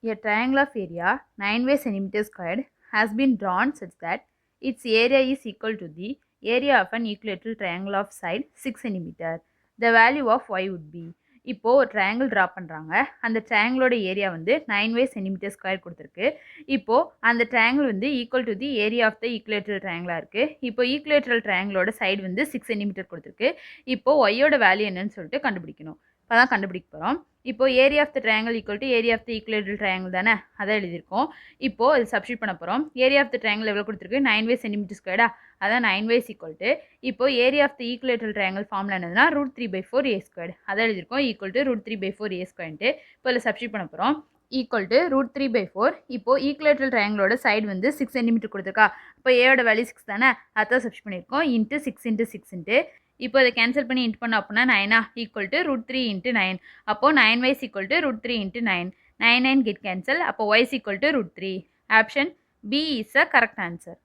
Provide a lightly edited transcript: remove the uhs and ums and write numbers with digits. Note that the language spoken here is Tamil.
A triangle of area 9 by centimeter squared has been drawn such that its area is equal to the area of an equilateral triangle of side 6 cm. The value of y would be. இப்போ ஒரு ட்ரையாங்கிள் ட்ரா பண்ணுறாங்க. அந்த ட்ரையாங்கிளோட ஏரியா வந்து 9 by சென்டிமீட்டர் ஸ்கொயர் கொடுத்துருக்கு. இப்போது அந்த ட்ரையாங்கிள் வந்து equal to the area of the equilateral ட்ரையாங்கிளாக இருக்குது. இப்போ ஈக்குலேட்ரல் ட்ரையாங்கிளோட சைடு வந்து 6 சென்டிமீட்டர் கொடுத்துருக்கு. இப்போது ஒய்யோட வேல்யூ என்னன்னு சொல்லிட்டு கண்டுபிடிக்கணும். இப்போ தான் கண்டுபிடிக்க போகிறோம். இப்போ area of the triangle equal to area of the equilateral triangle தானே, அதை எழுதியிருக்கோம். இப்போது அது சப்ஸ்டியூட் பண்ண போகிறோம். ஏரியா ஆஃப் த ட்ரையாங்கிள் எவ்வளோ கொடுத்துருக்கு, 9 by சென்டிமீட்டர் ஸ்கொயர்டா, அதான் 9 by ஈக்குவல் டு இப்போ area of the equilateral triangle formula என்னதுன்னா √3/4 a ஸ்கொயர், அதை எழுதியிருக்கோம். ஈக்குவல் டு √3/4 a ஸ்கொயர்ன்ட்டு இப்போ அதில் சப்ஸ்டியூட் பண்ண போகிறோம். Equal to √3/4. இப்போ ஈக்குலேட்ரல் ட்ரையாங்கிளோட சைடு வந்து 6 சென்டிமீட்டர் கொடுத்துருக்கா. இப்போ ஏயோட வேல்யூ 6 தானே, அதான் சப்ஸ்டியூட் பண்ணியிருக்கோம். இன்ட்டு 6 இப்போ இதை கேன்சல் பண்ணி இன்ட் பண்ண அப்படின்னா 9 ஈக்குவல் டு √3 × 9. அப்போது 9y equal to √3 × 9. 9 get cancel. அப்போ y equal to √3. Option B is the correct answer.